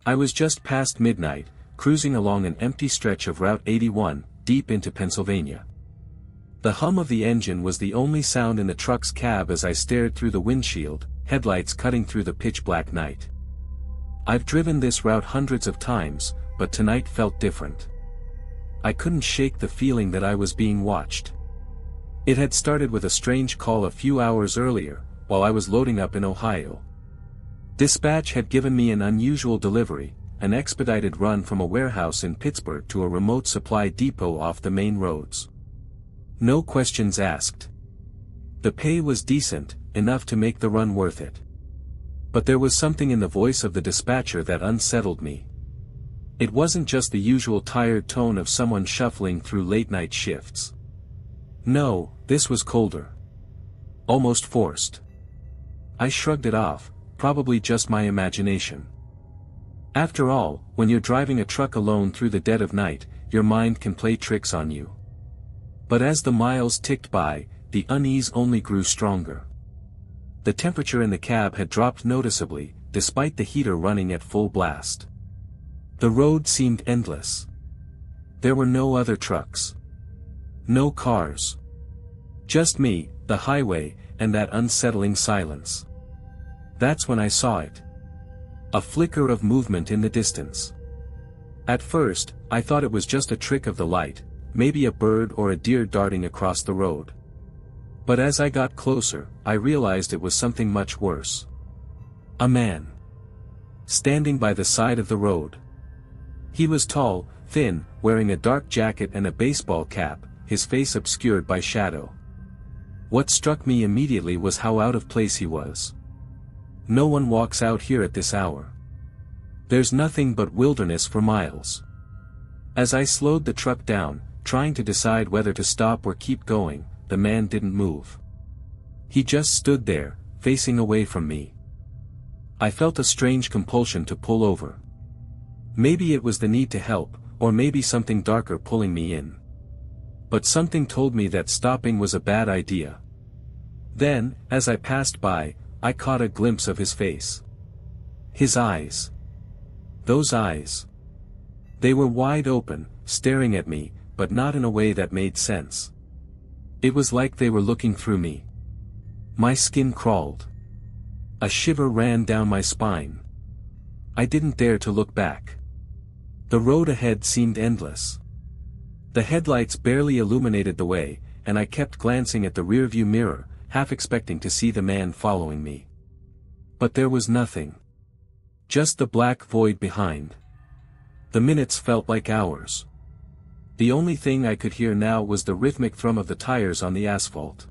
I was just past midnight, cruising along an empty stretch of Route 81, deep into Pennsylvania. The hum of the engine was the only sound in the truck's cab as I stared through the windshield, headlights cutting through the pitch-black night. I've driven this route hundreds of times, but tonight felt different. I couldn't shake the feeling that I was being watched. It had started with a strange call a few hours earlier, while I was loading up in Ohio. Dispatch had given me an unusual delivery, an expedited run from a warehouse in Pittsburgh to a remote supply depot off the main roads. No questions asked. The pay was decent, enough to make the run worth it. But there was something in the voice of the dispatcher that unsettled me. It wasn't just the usual tired tone of someone shuffling through late-night shifts. No, this was colder. Almost forced. I shrugged it off, probably just my imagination. After all, when you're driving a truck alone through the dead of night, your mind can play tricks on you. But as the miles ticked by, the unease only grew stronger. The temperature in the cab had dropped noticeably, despite the heater running at full blast. The road seemed endless. There were no other trucks. No cars. Just me, the highway, and that unsettling silence. That's when I saw it. A flicker of movement in the distance. At first, I thought it was just a trick of the light, maybe a bird or a deer darting across the road. But as I got closer, I realized it was something much worse. A man. Standing by the side of the road. He was tall, thin, wearing a dark jacket and a baseball cap, his face obscured by shadow. What struck me immediately was how out of place he was. No one walks out here at this hour. There's nothing but wilderness for miles. As I slowed the truck down, trying to decide whether to stop or keep going, the man didn't move. He just stood there, facing away from me. I felt a strange compulsion to pull over. Maybe it was the need to help, or maybe something darker pulling me in. But something told me that stopping was a bad idea. Then, as I passed by, I caught a glimpse of his face. His eyes. Those eyes. They were wide open, staring at me, but not in a way that made sense. It was like they were looking through me. My skin crawled. A shiver ran down my spine. I didn't dare to look back. The road ahead seemed endless. The headlights barely illuminated the way, and I kept glancing at the rearview mirror, half expecting to see the man following me. But there was nothing. Just the black void behind. The minutes felt like hours. The only thing I could hear now was the rhythmic thrum of the tires on the asphalt.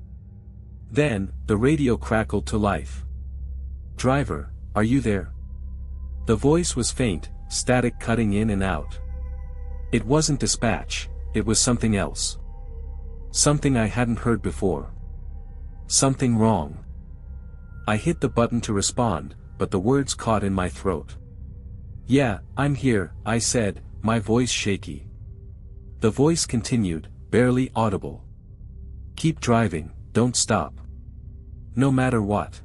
Then, the radio crackled to life. "Driver, are you there?" The voice was faint, static cutting in and out. It wasn't dispatch, it was something else. Something I hadn't heard before. Something wrong. I hit the button to respond, but the words caught in my throat. "Yeah, I'm here," I said, my voice shaky. The voice continued, barely audible. "Keep driving, don't stop. No matter what."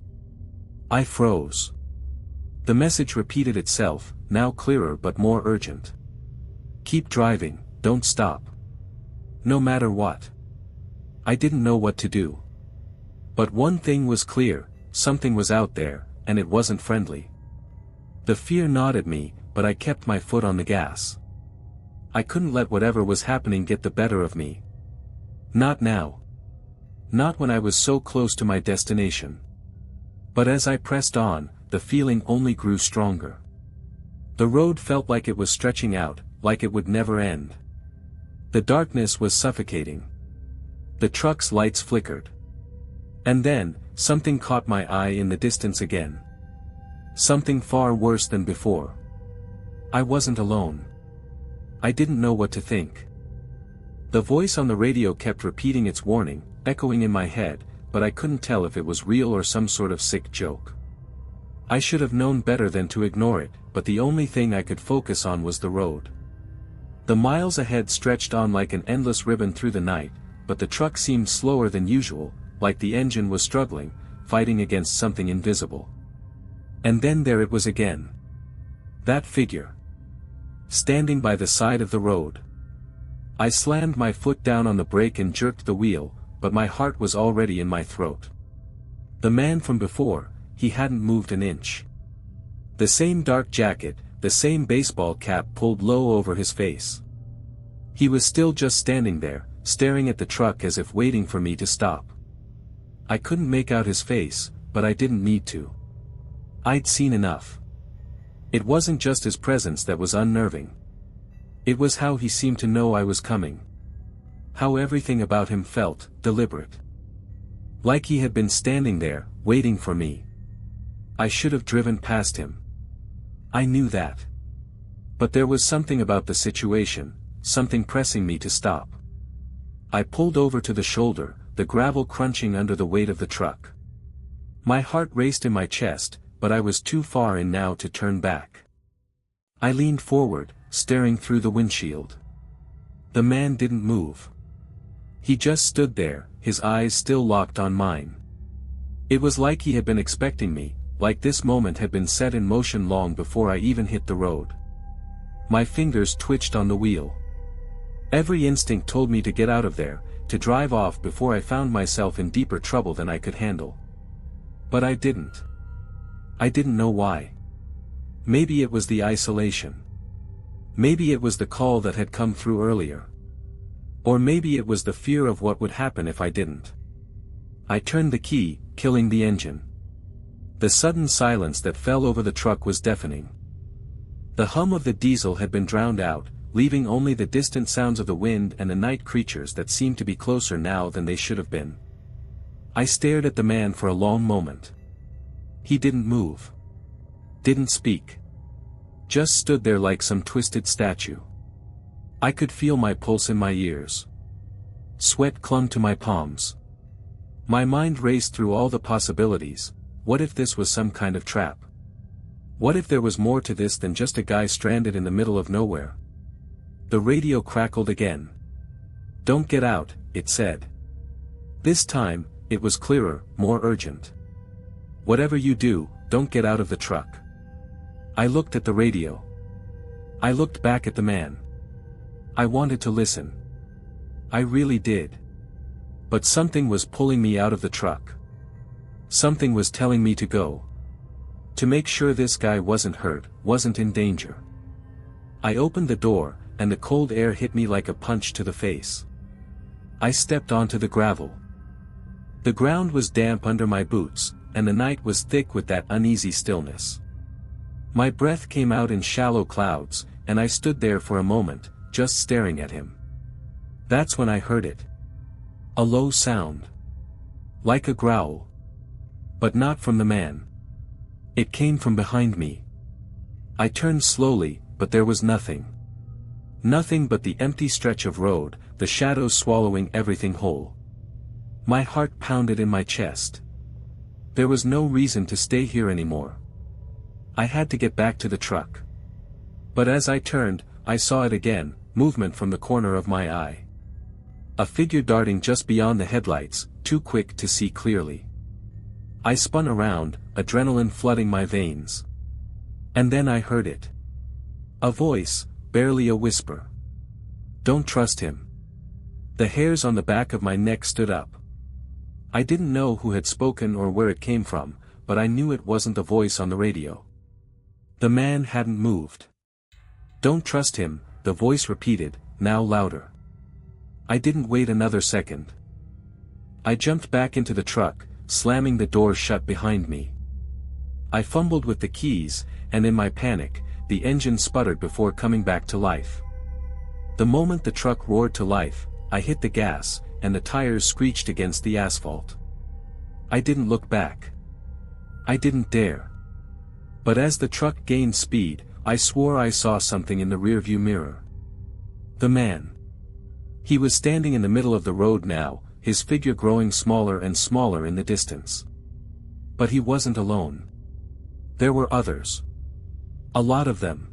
I froze. The message repeated itself, now clearer but more urgent. "Keep driving, don't stop. No matter what." I didn't know what to do. But one thing was clear, something was out there, and it wasn't friendly. The fear gnawed at me, but I kept my foot on the gas. I couldn't let whatever was happening get the better of me. Not now. Not when I was so close to my destination. But as I pressed on, the feeling only grew stronger. The road felt like it was stretching out, like it would never end. The darkness was suffocating. The truck's lights flickered. And then, something caught my eye in the distance again. Something far worse than before. I wasn't alone. I didn't know what to think. The voice on the radio kept repeating its warning, echoing in my head, but I couldn't tell if it was real or some sort of sick joke. I should have known better than to ignore it, but the only thing I could focus on was the road. The miles ahead stretched on like an endless ribbon through the night, but the truck seemed slower than usual, like the engine was struggling, fighting against something invisible. And then there it was again. That figure. Standing by the side of the road. I slammed my foot down on the brake and jerked the wheel, but my heart was already in my throat. The man from before, he hadn't moved an inch. The same dark jacket, the same baseball cap pulled low over his face. He was still just standing there, staring at the truck as if waiting for me to stop. I couldn't make out his face, but I didn't need to. I'd seen enough. It wasn't just his presence that was unnerving. It was how he seemed to know I was coming. How everything about him felt deliberate. Like he had been standing there, waiting for me. I should have driven past him. I knew that. But there was something about the situation, something pressing me to stop. I pulled over to the shoulder, the gravel crunching under the weight of the truck. My heart raced in my chest, but I was too far in now to turn back. I leaned forward, staring through the windshield. The man didn't move. He just stood there, his eyes still locked on mine. It was like he had been expecting me, like this moment had been set in motion long before I even hit the road. My fingers twitched on the wheel. Every instinct told me to get out of there, to drive off before I found myself in deeper trouble than I could handle. But I didn't. I didn't know why. Maybe it was the isolation. Maybe it was the call that had come through earlier. Or maybe it was the fear of what would happen if I didn't. I turned the key, killing the engine. The sudden silence that fell over the truck was deafening. The hum of the diesel had been drowned out, leaving only the distant sounds of the wind and the night creatures that seemed to be closer now than they should have been. I stared at the man for a long moment. He didn't move. Didn't speak. Just stood there like some twisted statue. I could feel my pulse in my ears. Sweat clung to my palms. My mind raced through all the possibilities. What if this was some kind of trap? What if there was more to this than just a guy stranded in the middle of nowhere? The radio crackled again. "Don't get out," it said. This time, it was clearer, more urgent. "Whatever you do, don't get out of the truck." I looked at the radio. I looked back at the man. I wanted to listen. I really did. But something was pulling me out of the truck. Something was telling me to go. To make sure this guy wasn't hurt, wasn't in danger. I opened the door, and the cold air hit me like a punch to the face. I stepped onto the gravel. The ground was damp under my boots, and the night was thick with that uneasy stillness. My breath came out in shallow clouds, and I stood there for a moment, just staring at him. That's when I heard it. A low sound. Like a growl. But not from the man. It came from behind me. I turned slowly, but there was nothing. Nothing but the empty stretch of road, the shadows swallowing everything whole. My heart pounded in my chest. There was no reason to stay here anymore. I had to get back to the truck. But as I turned, I saw it again, movement from the corner of my eye. A figure darting just beyond the headlights, too quick to see clearly. I spun around, adrenaline flooding my veins. And then I heard it. A voice, barely a whisper. "Don't trust him." The hairs on the back of my neck stood up. I didn't know who had spoken or where it came from, but I knew it wasn't the voice on the radio. The man hadn't moved. "Don't trust him," the voice repeated, now louder. I didn't wait another second. I jumped back into the truck, slamming the door shut behind me. I fumbled with the keys, and in my panic, the engine sputtered before coming back to life. The moment the truck roared to life, I hit the gas, and the tires screeched against the asphalt. I didn't look back. I didn't dare. But as the truck gained speed, I swore I saw something in the rearview mirror. The man. He was standing in the middle of the road now, his figure growing smaller and smaller in the distance. But he wasn't alone. There were others. A lot of them.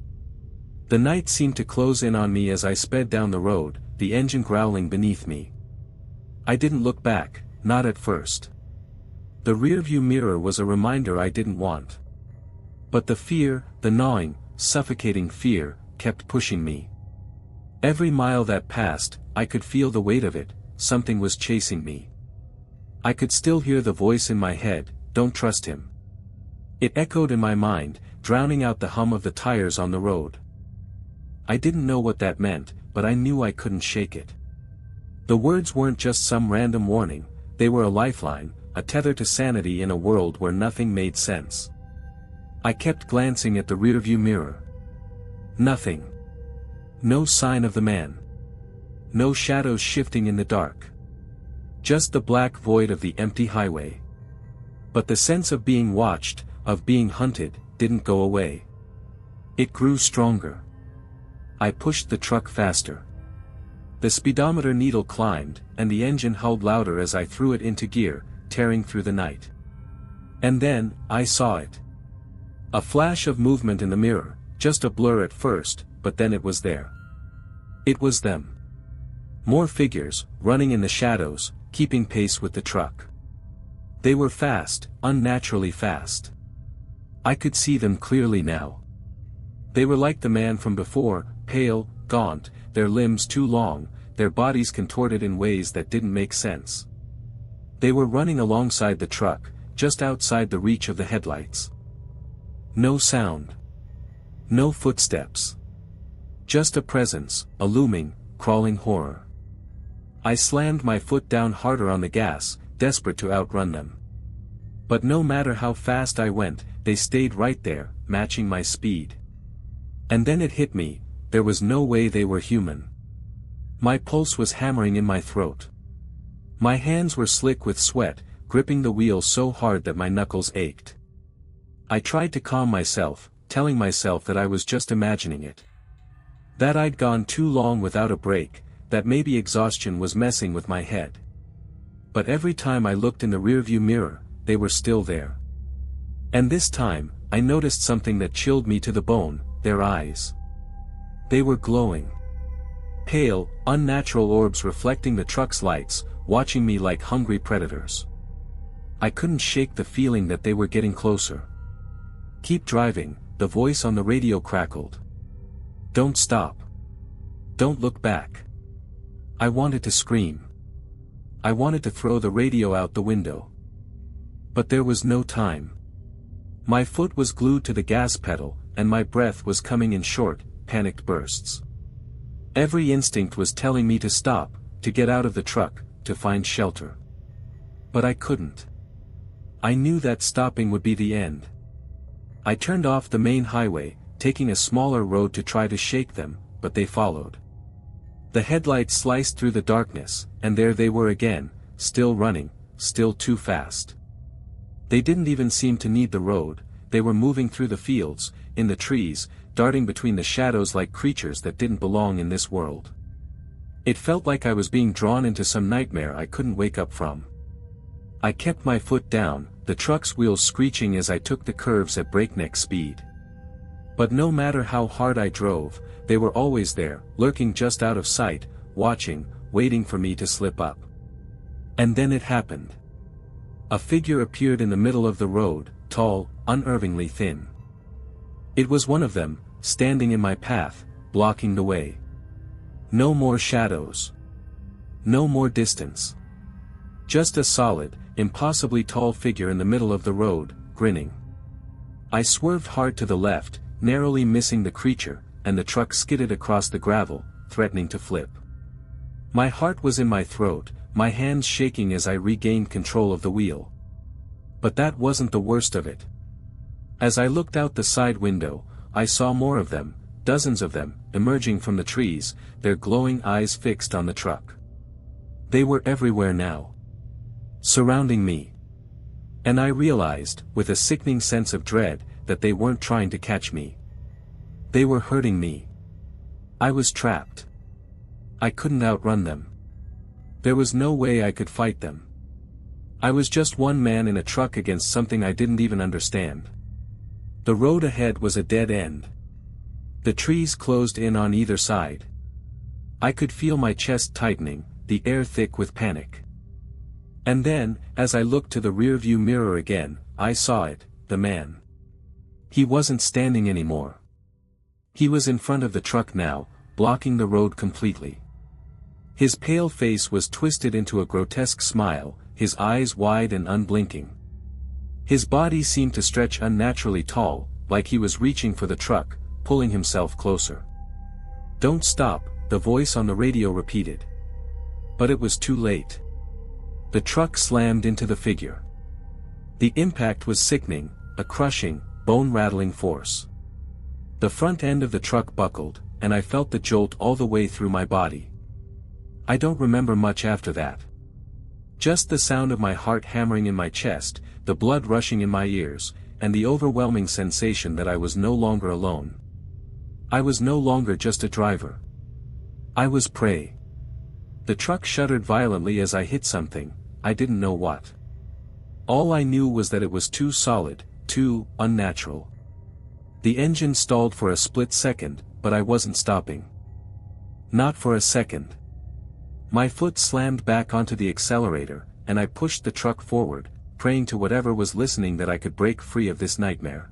The night seemed to close in on me as I sped down the road, the engine growling beneath me. I didn't look back, not at first. The rearview mirror was a reminder I didn't want. But the fear, the gnawing, suffocating fear, kept pushing me. Every mile that passed, I could feel the weight of it, something was chasing me. I could still hear the voice in my head, "Don't trust him." It echoed in my mind, drowning out the hum of the tires on the road. I didn't know what that meant, but I knew I couldn't shake it. The words weren't just some random warning, they were a lifeline, a tether to sanity in a world where nothing made sense. I kept glancing at the rearview mirror. Nothing. No sign of the man. No shadows shifting in the dark. Just the black void of the empty highway. But the sense of being watched, of being hunted, didn't go away. It grew stronger. I pushed the truck faster. The speedometer needle climbed, and the engine howled louder as I threw it into gear, tearing through the night. And then, I saw it. A flash of movement in the mirror, just a blur at first, but then it was there. It was them. More figures, running in the shadows, keeping pace with the truck. They were fast, unnaturally fast. I could see them clearly now. They were like the man from before, pale, gaunt, their limbs too long, their bodies contorted in ways that didn't make sense. They were running alongside the truck, just outside the reach of the headlights. No sound. No footsteps. Just a presence, a looming, crawling horror. I slammed my foot down harder on the gas, desperate to outrun them. But no matter how fast I went, they stayed right there, matching my speed. And then it hit me, there was no way they were human. My pulse was hammering in my throat. My hands were slick with sweat, gripping the wheel so hard that my knuckles ached. I tried to calm myself, telling myself that I was just imagining it. That I'd gone too long without a break, that maybe exhaustion was messing with my head. But every time I looked in the rearview mirror, they were still there. And this time, I noticed something that chilled me to the bone, their eyes. They were glowing. Pale, unnatural orbs reflecting the truck's lights, watching me like hungry predators. I couldn't shake the feeling that they were getting closer. "Keep driving," the voice on the radio crackled. "Don't stop. Don't look back." I wanted to scream. I wanted to throw the radio out the window. But there was no time. My foot was glued to the gas pedal, and my breath was coming in short, panicked bursts. Every instinct was telling me to stop, to get out of the truck, to find shelter. But I couldn't. I knew that stopping would be the end. I turned off the main highway, taking a smaller road to try to shake them, but they followed. The headlights sliced through the darkness, and there they were again, still running, still too fast. They didn't even seem to need the road, they were moving through the fields, in the trees, darting between the shadows like creatures that didn't belong in this world. It felt like I was being drawn into some nightmare I couldn't wake up from. I kept my foot down, the truck's wheels screeching as I took the curves at breakneck speed. But no matter how hard I drove, they were always there, lurking just out of sight, watching, waiting for me to slip up. And then it happened. A figure appeared in the middle of the road, tall, unnervingly thin. It was one of them, standing in my path, blocking the way. No more shadows. No more distance. Just a solid, impossibly tall figure in the middle of the road, grinning. I swerved hard to the left, narrowly missing the creature, and the truck skidded across the gravel, threatening to flip. My heart was in my throat, my hands shaking as I regained control of the wheel. But that wasn't the worst of it. As I looked out the side window, I saw more of them, dozens of them, emerging from the trees, their glowing eyes fixed on the truck. They were everywhere now. Surrounding me. And I realized, with a sickening sense of dread, that they weren't trying to catch me. They were hurting me. I was trapped. I couldn't outrun them. There was no way I could fight them. I was just one man in a truck against something I didn't even understand. The road ahead was a dead end. The trees closed in on either side. I could feel my chest tightening, the air thick with panic. And then, as I looked to the rearview mirror again, I saw it, the man. He wasn't standing anymore. He was in front of the truck now, blocking the road completely. His pale face was twisted into a grotesque smile, his eyes wide and unblinking. His body seemed to stretch unnaturally tall, like he was reaching for the truck, pulling himself closer. "Don't stop," the voice on the radio repeated. But it was too late. The truck slammed into the figure. The impact was sickening, a crushing, bone-rattling force. The front end of the truck buckled, and I felt the jolt all the way through my body. I don't remember much after that. Just the sound of my heart hammering in my chest, the blood rushing in my ears, and the overwhelming sensation that I was no longer alone. I was no longer just a driver. I was prey. The truck shuddered violently as I hit something, I didn't know what. All I knew was that it was too solid, too unnatural. The engine stalled for a split second, but I wasn't stopping. Not for a second. My foot slammed back onto the accelerator, and I pushed the truck forward, praying to whatever was listening that I could break free of this nightmare.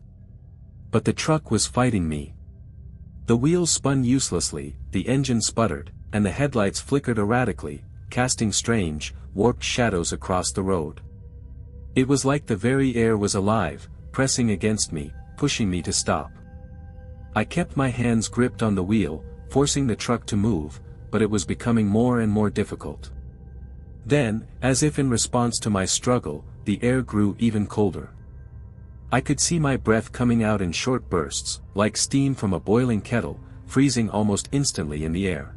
But the truck was fighting me. The wheels spun uselessly, the engine sputtered, and the headlights flickered erratically, casting strange, warped shadows across the road. It was like the very air was alive, pressing against me, pushing me to stop. I kept my hands gripped on the wheel, forcing the truck to move, but it was becoming more and more difficult. Then, as if in response to my struggle, the air grew even colder. I could see my breath coming out in short bursts, like steam from a boiling kettle, freezing almost instantly in the air.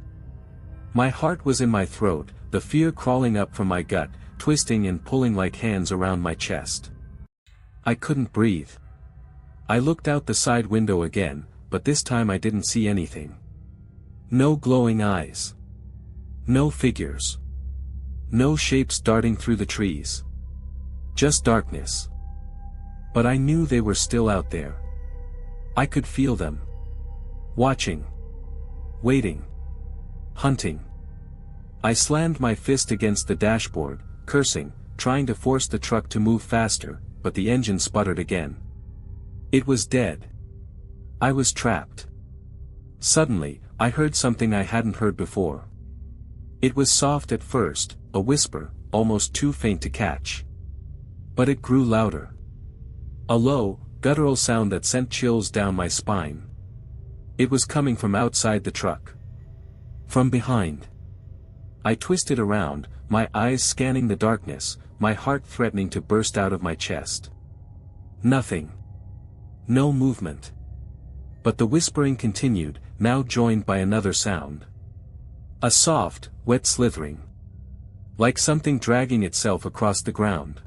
My heart was in my throat, the fear crawling up from my gut, twisting and pulling like hands around my chest. I couldn't breathe. I looked out the side window again, but this time I didn't see anything. No glowing eyes. No figures. No shapes darting through the trees. Just darkness. But I knew they were still out there. I could feel them. Watching. Waiting. Hunting. I slammed my fist against the dashboard, cursing, trying to force the truck to move faster, but the engine sputtered again. It was dead. I was trapped. Suddenly, I heard something I hadn't heard before. It was soft at first, a whisper, almost too faint to catch. But it grew louder. A low, guttural sound that sent chills down my spine. It was coming from outside the truck. From behind. I twisted around, my eyes scanning the darkness, my heart threatening to burst out of my chest. Nothing. No movement. But the whispering continued, now joined by another sound. A soft, wet slithering. Like something dragging itself across the ground.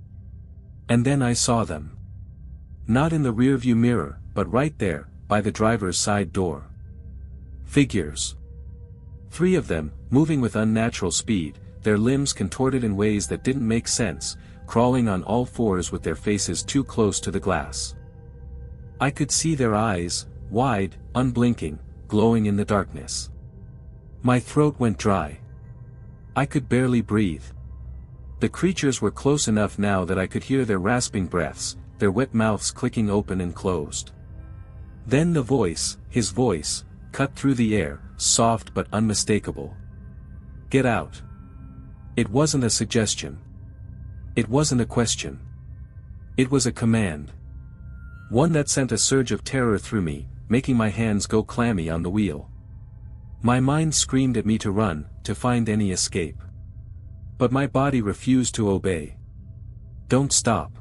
And then I saw them. Not in the rearview mirror, but right there, by the driver's side door. Figures. 3 of them, moving with unnatural speed, their limbs contorted in ways that didn't make sense, crawling on all fours with their faces too close to the glass. I could see their eyes, wide, unblinking, glowing in the darkness. My throat went dry. I could barely breathe. The creatures were close enough now that I could hear their rasping breaths, their wet mouths clicking open and closed. Then the voice, his voice, cut through the air, soft but unmistakable. "Get out." It wasn't a suggestion. It wasn't a question. It was a command. One that sent a surge of terror through me, making my hands go clammy on the wheel. My mind screamed at me to run, to find any escape. But my body refused to obey. Don't stop.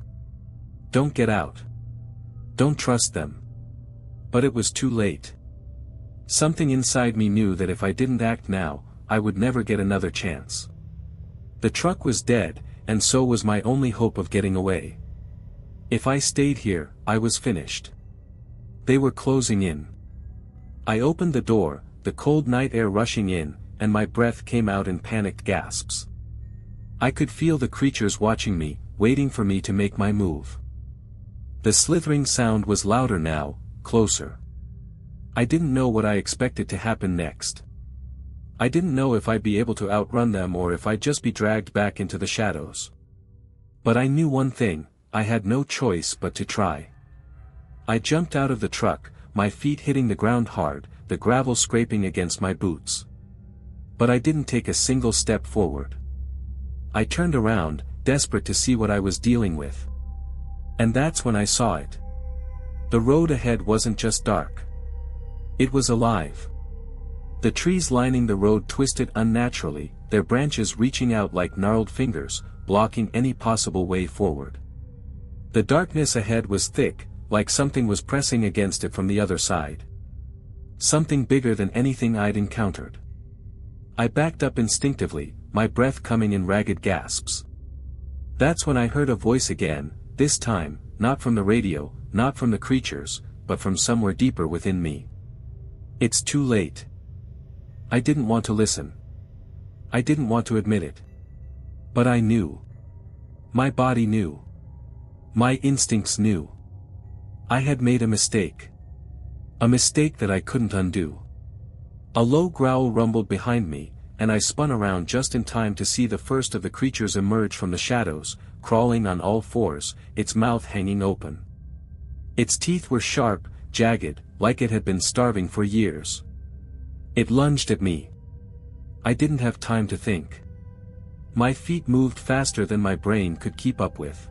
Don't get out. Don't trust them. But it was too late. Something inside me knew that if I didn't act now, I would never get another chance. The truck was dead, and so was my only hope of getting away. If I stayed here, I was finished. They were closing in. I opened the door, the cold night air rushing in, and my breath came out in panicked gasps. I could feel the creatures watching me, waiting for me to make my move. The slithering sound was louder now, closer. I didn't know what I expected to happen next. I didn't know if I'd be able to outrun them or if I'd just be dragged back into the shadows. But I knew one thing, I had no choice but to try. I jumped out of the truck, my feet hitting the ground hard, the gravel scraping against my boots. But I didn't take a single step forward. I turned around, desperate to see what I was dealing with. And that's when I saw it. The road ahead wasn't just dark. It was alive. The trees lining the road twisted unnaturally, their branches reaching out like gnarled fingers, blocking any possible way forward. The darkness ahead was thick, like something was pressing against it from the other side. Something bigger than anything I'd encountered. I backed up instinctively, my breath coming in ragged gasps. That's when I heard a voice again, this time, not from the radio, not from the creatures, but from somewhere deeper within me. It's too late. I didn't want to listen. I didn't want to admit it. But I knew. My body knew. My instincts knew. I had made a mistake. A mistake that I couldn't undo. A low growl rumbled behind me, and I spun around just in time to see the first of the creatures emerge from the shadows, crawling on all fours, its mouth hanging open. Its teeth were sharp, jagged, like it had been starving for years. It lunged at me. I didn't have time to think. My feet moved faster than my brain could keep up with.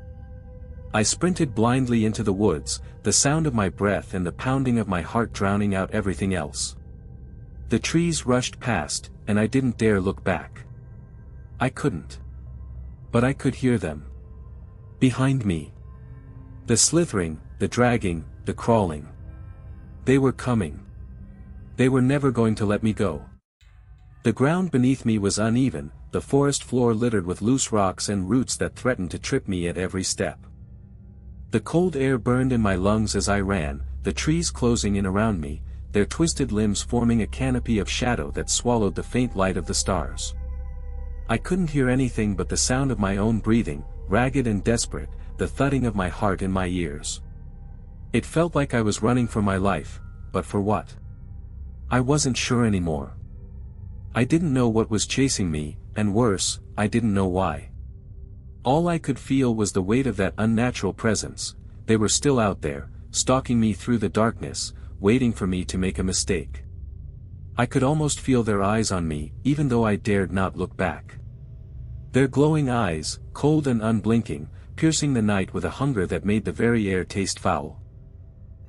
I sprinted blindly into the woods, the sound of my breath and the pounding of my heart drowning out everything else. The trees rushed past, and I didn't dare look back. I couldn't. But I could hear them. Behind me. The slithering, the dragging, the crawling. They were coming. They were never going to let me go. The ground beneath me was uneven, the forest floor littered with loose rocks and roots that threatened to trip me at every step. The cold air burned in my lungs as I ran, the trees closing in around me, their twisted limbs forming a canopy of shadow that swallowed the faint light of the stars. I couldn't hear anything but the sound of my own breathing, ragged and desperate, the thudding of my heart in my ears. It felt like I was running for my life, but for what? I wasn't sure anymore. I didn't know what was chasing me, and worse, I didn't know why. All I could feel was the weight of that unnatural presence. They were still out there, stalking me through the darkness, waiting for me to make a mistake. I could almost feel their eyes on me, even though I dared not look back. Their glowing eyes, cold and unblinking, piercing the night with a hunger that made the very air taste foul.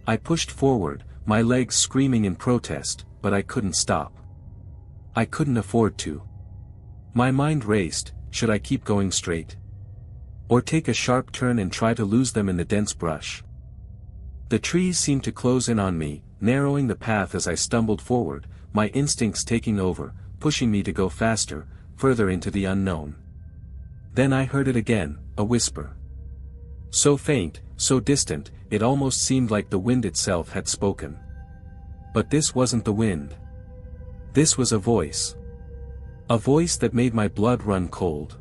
I pushed forward, my legs screaming in protest, but I couldn't stop. I couldn't afford to. My mind raced, should I keep going straight? Or take a sharp turn and try to lose them in the dense brush? The trees seemed to close in on me, narrowing the path as I stumbled forward, my instincts taking over, pushing me to go faster, further into the unknown. Then I heard it again, a whisper. So faint, so distant, it almost seemed like the wind itself had spoken. But this wasn't the wind. This was a voice. A voice that made my blood run cold.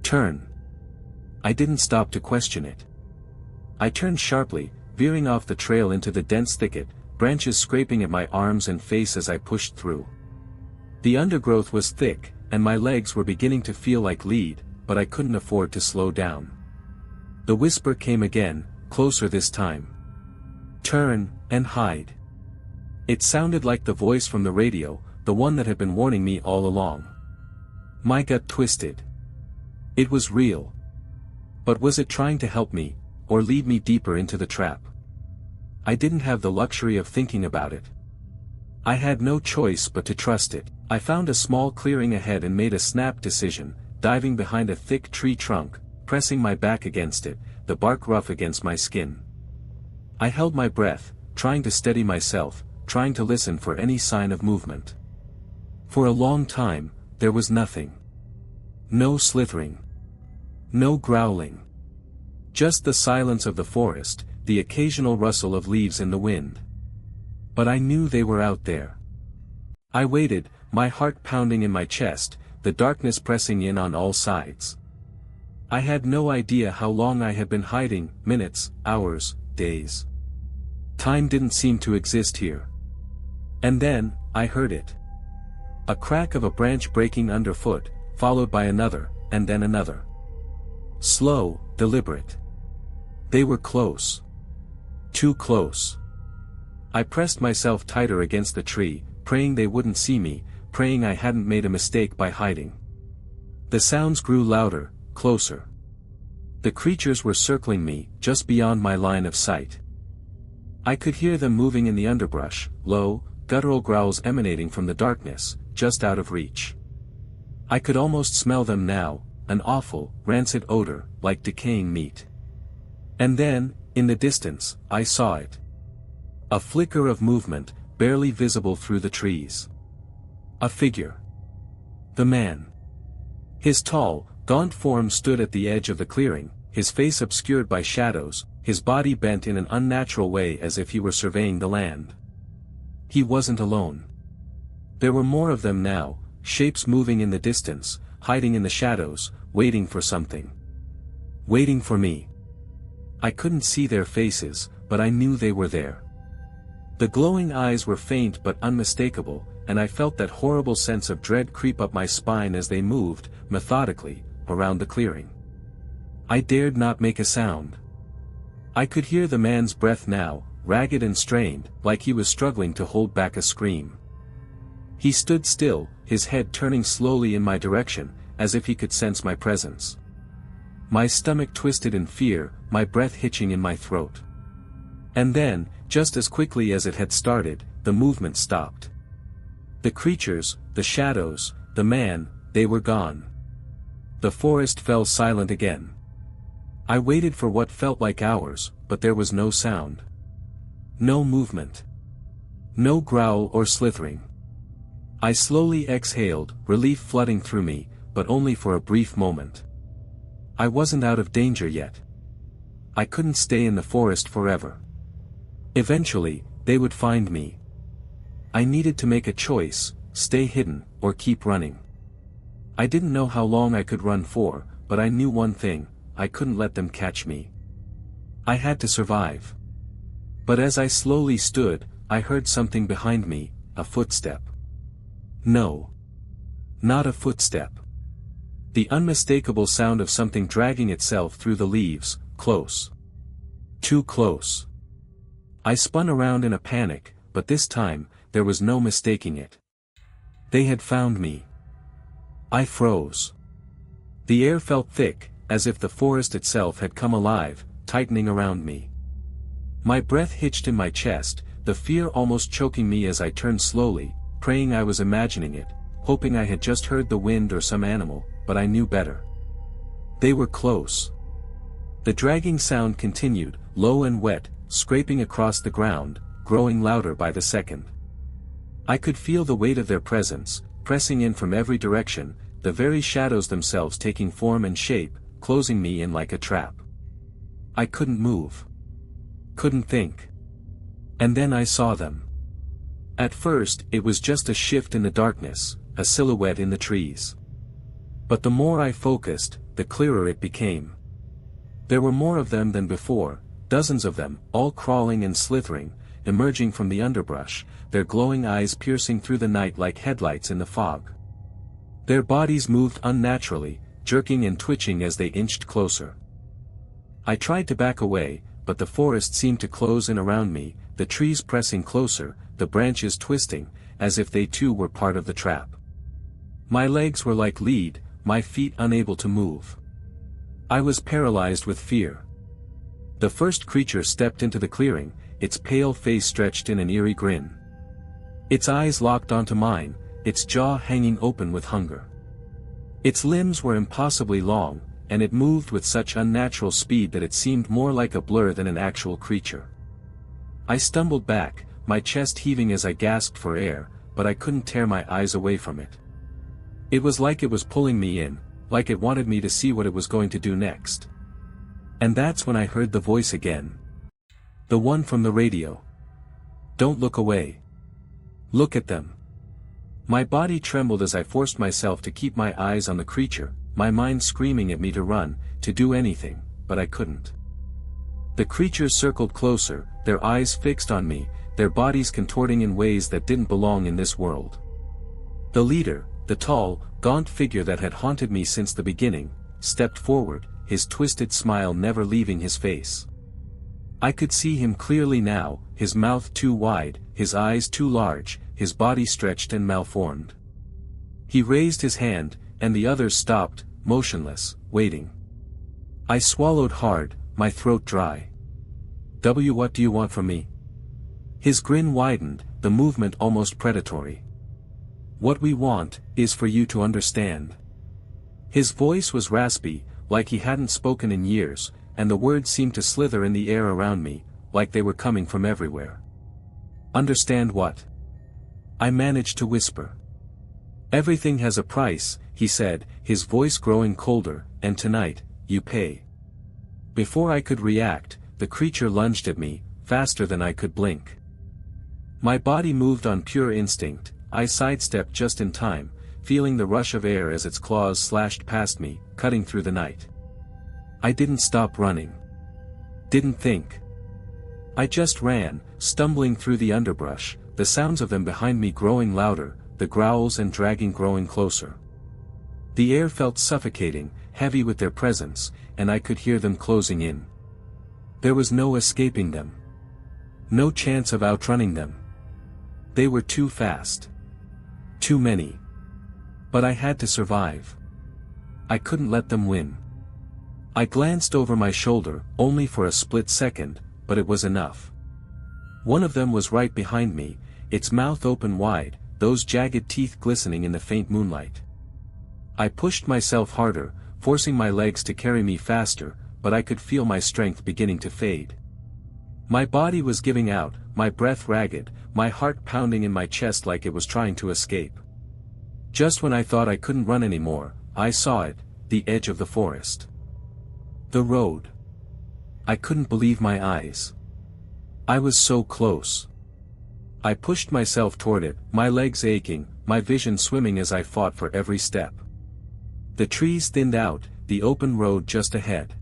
Turn. I didn't stop to question it. I turned sharply, veering off the trail into the dense thicket, branches scraping at my arms and face as I pushed through. The undergrowth was thick, and my legs were beginning to feel like lead, but I couldn't afford to slow down. The whisper came again, closer this time. Turn, and hide. It sounded like the voice from the radio, the one that had been warning me all along. My gut twisted. It was real. But was it trying to help me, or lead me deeper into the trap? I didn't have the luxury of thinking about it. I had no choice but to trust it. I found a small clearing ahead and made a snap decision, diving behind a thick tree trunk, pressing my back against it, the bark rough against my skin. I held my breath, trying to steady myself, trying to listen for any sign of movement. For a long time, there was nothing. No slithering. No growling. Just the silence of the forest, the occasional rustle of leaves in the wind. But I knew they were out there. I waited, my heart pounding in my chest, the darkness pressing in on all sides. I had no idea how long I had been hiding, minutes, hours, days. Time didn't seem to exist here. And then, I heard it. A crack of a branch breaking underfoot, followed by another, and then another. Slow, deliberate. They were close. Too close. I pressed myself tighter against the tree, praying they wouldn't see me, praying I hadn't made a mistake by hiding. The sounds grew louder, closer. The creatures were circling me, just beyond my line of sight. I could hear them moving in the underbrush, low, guttural growls emanating from the darkness, just out of reach. I could almost smell them now, an awful, rancid odor, like decaying meat. And then, in the distance, I saw it. A flicker of movement, barely visible through the trees. A figure. The man. His tall, gaunt form stood at the edge of the clearing, his face obscured by shadows, his body bent in an unnatural way as if he were surveying the land. He wasn't alone. There were more of them now, shapes moving in the distance, hiding in the shadows, waiting for something. Waiting for me. I couldn't see their faces, but I knew they were there. The glowing eyes were faint but unmistakable, and I felt that horrible sense of dread creep up my spine as they moved, methodically, around the clearing. I dared not make a sound. I could hear the man's breath now, ragged and strained, like he was struggling to hold back a scream. He stood still, his head turning slowly in my direction, as if he could sense my presence. My stomach twisted in fear, my breath hitching in my throat. And then, just as quickly as it had started, the movement stopped. The creatures, the shadows, the man, they were gone. The forest fell silent again. I waited for what felt like hours, but there was no sound. No movement. No growl or slithering. I slowly exhaled, relief flooding through me, but only for a brief moment. I wasn't out of danger yet. I couldn't stay in the forest forever. Eventually, they would find me. I needed to make a choice, stay hidden, or keep running. I didn't know how long I could run for, but I knew one thing, I couldn't let them catch me. I had to survive. But as I slowly stood, I heard something behind me, a footstep. No. Not a footstep. The unmistakable sound of something dragging itself through the leaves, close. Too close. I spun around in a panic, but this time, there was no mistaking it. They had found me. I froze. The air felt thick, as if the forest itself had come alive, tightening around me. My breath hitched in my chest, the fear almost choking me as I turned slowly, praying I was imagining it, hoping I had just heard the wind or some animal, but I knew better. They were close. The dragging sound continued, low and wet, scraping across the ground, growing louder by the second. I could feel the weight of their presence, pressing in from every direction, the very shadows themselves taking form and shape, closing me in like a trap. I couldn't move. Couldn't think. And then I saw them. At first, it was just a shift in the darkness, a silhouette in the trees. But the more I focused, the clearer it became. There were more of them than before, dozens of them, all crawling and slithering, emerging from the underbrush, their glowing eyes piercing through the night like headlights in the fog. Their bodies moved unnaturally, jerking and twitching as they inched closer. I tried to back away, but the forest seemed to close in around me, the trees pressing closer, the branches twisting, as if they too were part of the trap. My legs were like lead, my feet unable to move. I was paralyzed with fear. The first creature stepped into the clearing, its pale face stretched in an eerie grin. Its eyes locked onto mine, its jaw hanging open with hunger. Its limbs were impossibly long, and it moved with such unnatural speed that it seemed more like a blur than an actual creature. I stumbled back, my chest heaving as I gasped for air, but I couldn't tear my eyes away from it. It was like it was pulling me in, like it wanted me to see what it was going to do next. And that's when I heard the voice again. The one from the radio. Don't look away. Look at them. My body trembled as I forced myself to keep my eyes on the creature, my mind screaming at me to run, to do anything, but I couldn't. The creatures circled closer, their eyes fixed on me, their bodies contorting in ways that didn't belong in this world. The leader, the tall, gaunt figure that had haunted me since the beginning, stepped forward, his twisted smile never leaving his face. I could see him clearly now, his mouth too wide, his eyes too large, his body stretched and malformed. He raised his hand, and the others stopped, motionless, waiting. I swallowed hard, my throat dry. What do you want from me? His grin widened, the movement almost predatory. What we want, is for you to understand. His voice was raspy, like he hadn't spoken in years, and the words seemed to slither in the air around me, like they were coming from everywhere. Understand what? I managed to whisper. Everything has a price, he said, his voice growing colder, and tonight, you pay. Before I could react, the creature lunged at me, faster than I could blink. My body moved on pure instinct, I sidestepped just in time, feeling the rush of air as its claws slashed past me, cutting through the night. I didn't stop running. Didn't think. I just ran, stumbling through the underbrush, the sounds of them behind me growing louder, the growls and dragging growing closer. The air felt suffocating, heavy with their presence, and I could hear them closing in. There was no escaping them. No chance of outrunning them. They were too fast. Too many. But I had to survive. I couldn't let them win. I glanced over my shoulder, only for a split second, but it was enough. One of them was right behind me, its mouth open wide, those jagged teeth glistening in the faint moonlight. I pushed myself harder, forcing my legs to carry me faster, but I could feel my strength beginning to fade. My body was giving out, my breath ragged, my heart pounding in my chest like it was trying to escape. Just when I thought I couldn't run anymore, I saw it, the edge of the forest. The road. I couldn't believe my eyes. I was so close. I pushed myself toward it, my legs aching, my vision swimming as I fought for every step. The trees thinned out, the open road just ahead.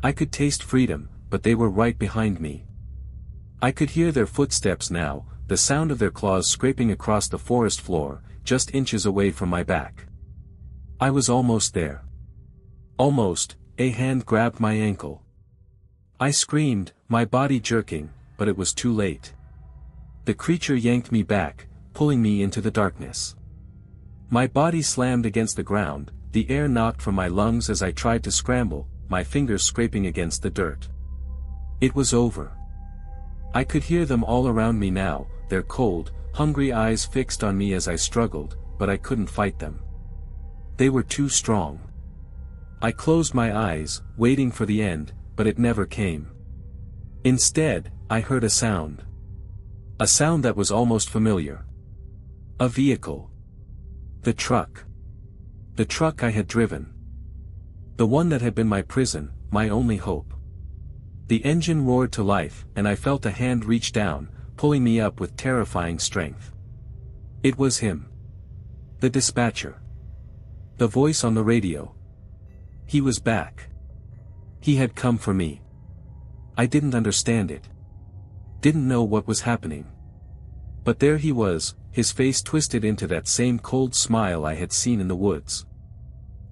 I could taste freedom, but they were right behind me. I could hear their footsteps now, the sound of their claws scraping across the forest floor, just inches away from my back. I was almost there. Almost, a hand grabbed my ankle. I screamed, my body jerking, but it was too late. The creature yanked me back, pulling me into the darkness. My body slammed against the ground, the air knocked from my lungs as I tried to scramble, my fingers scraping against the dirt. It was over. I could hear them all around me now, their cold, hungry eyes fixed on me as I struggled, but I couldn't fight them. They were too strong. I closed my eyes, waiting for the end, but it never came. Instead, I heard a sound. A sound that was almost familiar. A vehicle. The truck. The truck I had driven. The one that had been my prison, my only hope. The engine roared to life, and I felt a hand reach down, pulling me up with terrifying strength. It was him. The dispatcher. The voice on the radio. He was back. He had come for me. I didn't understand it. Didn't know what was happening. But there he was, his face twisted into that same cold smile I had seen in the woods.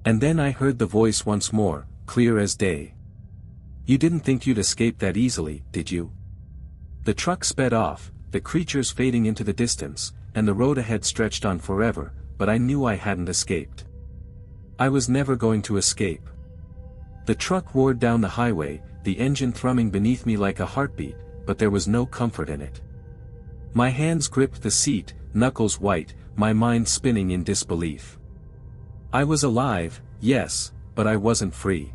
And then I heard the voice once more, clear as day. You didn't think you'd escape that easily, did you? The truck sped off, the creatures fading into the distance, and the road ahead stretched on forever, but I knew I hadn't escaped. I was never going to escape. The truck roared down the highway, the engine thrumming beneath me like a heartbeat, but there was no comfort in it. My hands gripped the seat, knuckles white, my mind spinning in disbelief. I was alive, yes, but I wasn't free.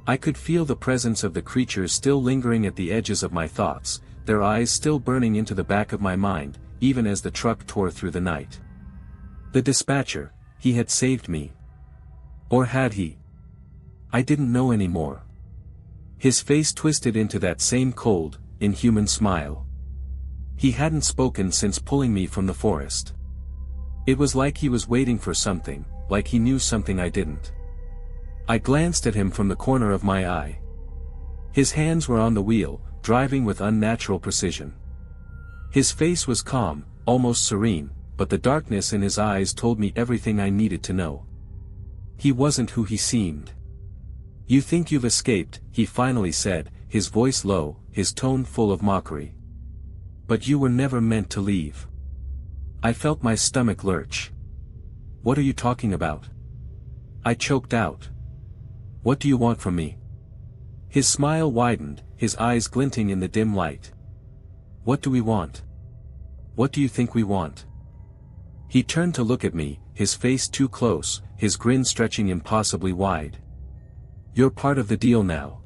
I could feel the presence of the creatures still lingering at the edges of my thoughts, their eyes still burning into the back of my mind, even as the truck tore through the night. The dispatcher, he had saved me. Or had he? I didn't know anymore. His face twisted into that same cold, inhuman smile. He hadn't spoken since pulling me from the forest. It was like he was waiting for something, like he knew something I didn't. I glanced at him from the corner of my eye. His hands were on the wheel, driving with unnatural precision. His face was calm, almost serene, but the darkness in his eyes told me everything I needed to know. He wasn't who he seemed. You think you've escaped, he finally said, his voice low, his tone full of mockery. "But you were never meant to leave." I felt my stomach lurch. "What are you talking about?" I choked out. "What do you want from me?" His smile widened, his eyes glinting in the dim light. "What do we want? What do you think we want?" He turned to look at me, his face too close, his grin stretching impossibly wide. "You're part of the deal now.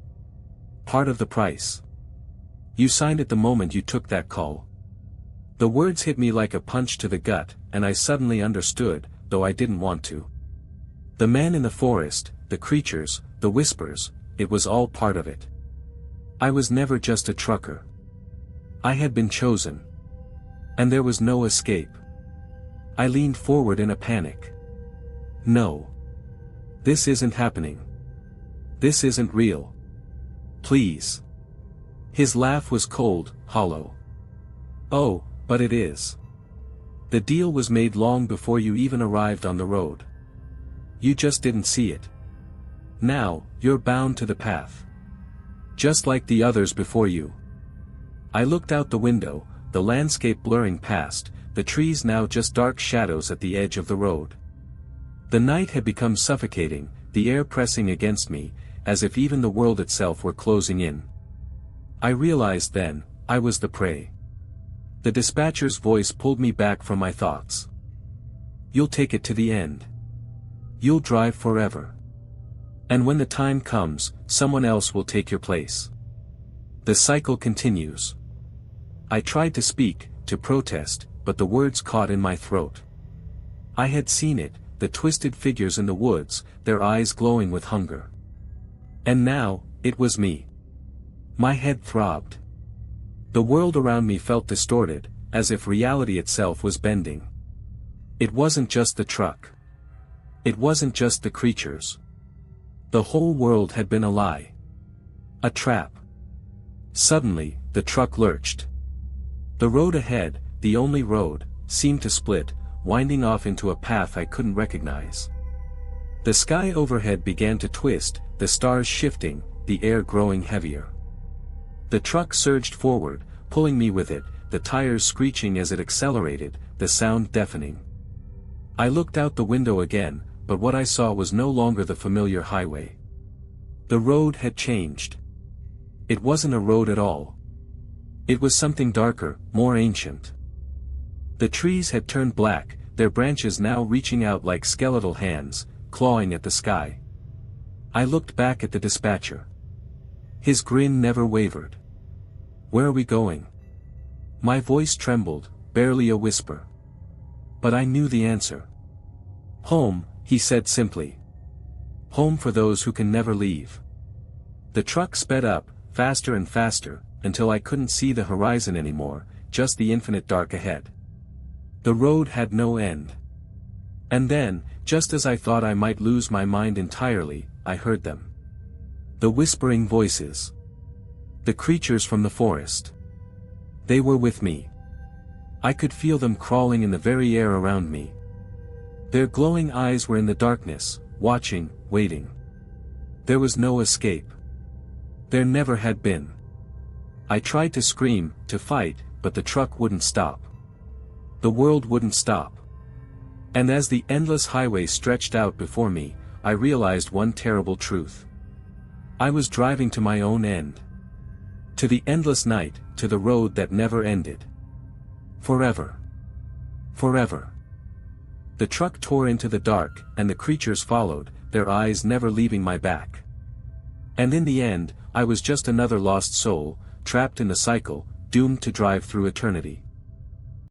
Part of the price. You signed it the moment you took that call." The words hit me like a punch to the gut, and I suddenly understood, though I didn't want to. The man in the forest, the creatures, the whispers, it was all part of it. I was never just a trucker. I had been chosen. And there was no escape. I leaned forward in a panic. "No. This isn't happening. This isn't real. Please." His laugh was cold, hollow. "Oh, but it is. The deal was made long before you even arrived on the road. You just didn't see it. Now, you're bound to the path. Just like the others before you." I looked out the window, the landscape blurring past, the trees now just dark shadows at the edge of the road. The night had become suffocating, the air pressing against me, as if even the world itself were closing in. I realized then, I was the prey. The dispatcher's voice pulled me back from my thoughts. "You'll take it to the end. You'll drive forever. And when the time comes, someone else will take your place. The cycle continues." I tried to speak, to protest, but the words caught in my throat. I had seen it, the twisted figures in the woods, their eyes glowing with hunger. And now, it was me. My head throbbed. The world around me felt distorted, as if reality itself was bending. It wasn't just the truck. It wasn't just the creatures. The whole world had been a lie. A trap. Suddenly, the truck lurched. The road ahead, the only road, seemed to split, winding off into a path I couldn't recognize. The sky overhead began to twist, the stars shifting, the air growing heavier. The truck surged forward, pulling me with it, the tires screeching as it accelerated, the sound deafening. I looked out the window again, but what I saw was no longer the familiar highway. The road had changed. It wasn't a road at all. It was something darker, more ancient. The trees had turned black, their branches now reaching out like skeletal hands, clawing at the sky. I looked back at the dispatcher. His grin never wavered. "Where are we going?" My voice trembled, barely a whisper. But I knew the answer. "Home," he said simply. "Home for those who can never leave." The truck sped up, faster and faster, until I couldn't see the horizon anymore, just the infinite dark ahead. The road had no end. And then, just as I thought I might lose my mind entirely, I heard them. The whispering voices. The creatures from the forest. They were with me. I could feel them crawling in the very air around me. Their glowing eyes were in the darkness, watching, waiting. There was no escape. There never had been. I tried to scream, to fight, but the truck wouldn't stop. The world wouldn't stop. And as the endless highway stretched out before me, I realized one terrible truth. I was driving to my own end. To the endless night, to the road that never ended. Forever. Forever. The truck tore into the dark, and the creatures followed, their eyes never leaving my back. And in the end, I was just another lost soul, trapped in the cycle, doomed to drive through eternity.